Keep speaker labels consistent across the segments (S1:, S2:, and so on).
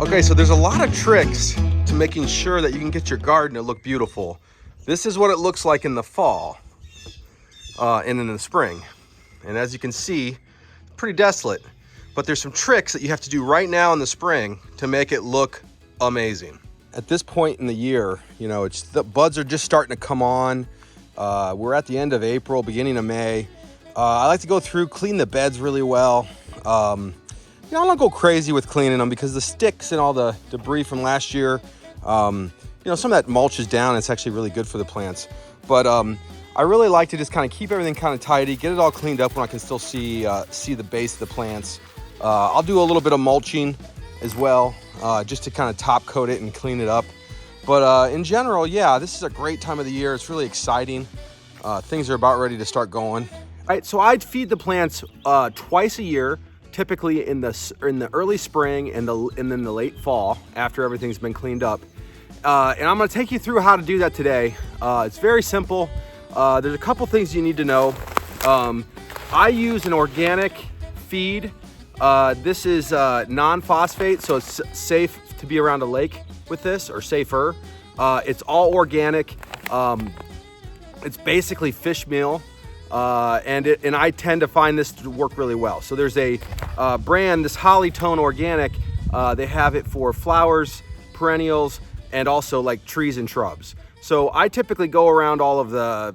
S1: Okay, so there's a lot of tricks to making sure that you can get your garden to look beautiful. This is what it looks like in the fall and in the spring. And as you can see, pretty desolate. But there's some tricks that you have to do right now in the spring to make it look amazing. At this point in the year, you know, the buds are just starting to come on. We're at the end of April, beginning of May. I like to go through, clean the beds really well. You know, I don't go crazy with cleaning them because the sticks and all the debris from last year, you know, some of that mulches down. It's actually really good for the plants. But I really like to just kind of keep everything kind of tidy, get it all cleaned up when I can still see the base of the plants. I'll do a little bit of mulching as well, just to kind of top coat it and clean it up. But in general, yeah, this is a great time of the year. It's really exciting. Things are about ready to start going. All right, so I'd feed the plants twice a year, typically in the early spring and then the late fall after everything's been cleaned up. And I'm gonna take you through how to do that today. It's very simple. There's a couple things you need to know. I use an organic feed. This is non-phosphate, so it's safe to be around a lake with this, or safer. It's all organic. It's basically fish meal. And I tend to find this to work really well. So there's a brand, this Holly Tone Organic. They have it for flowers, perennials, and also like trees and shrubs. So I typically go around all of the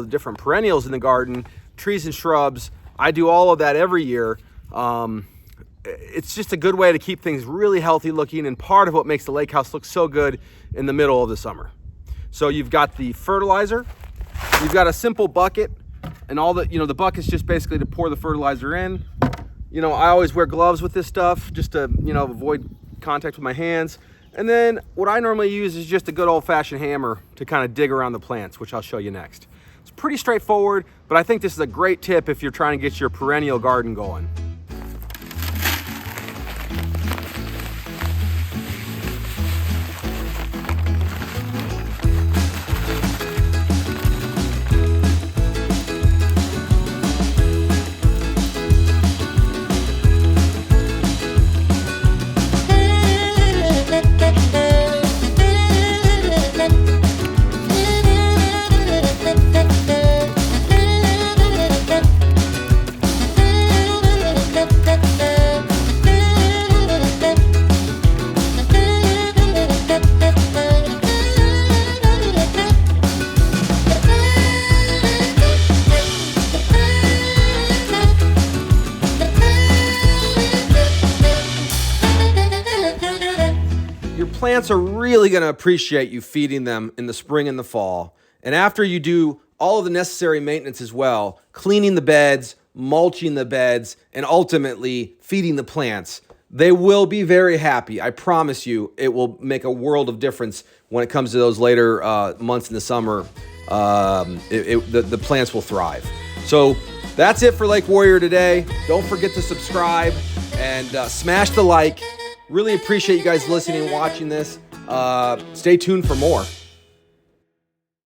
S1: different perennials in the garden, trees and shrubs. I do all of that every year. It's just a good way to keep things really healthy looking, and part of what makes the lake house look so good in the middle of the summer. So you've got the fertilizer, you've got a simple bucket, and all the bucket's just basically to pour the fertilizer in. You know, I always wear gloves with this stuff just to, avoid contact with my hands. And then what I normally use is just a good old-fashioned hammer to kind of dig around the plants, which I'll show you next. It's pretty straightforward, but I think this is a great tip if you're trying to get your perennial garden going. Plants are really going to appreciate you feeding them in the spring and the fall. And after you do all of the necessary maintenance as well, cleaning the beds, mulching the beds, and ultimately feeding the plants, they will be very happy. I promise you, it will make a world of difference when it comes to those later months in the summer. The plants will thrive. So that's it for Lake Warrior today. Don't forget to subscribe and smash the like. Really appreciate you guys listening and watching this. Stay tuned for more.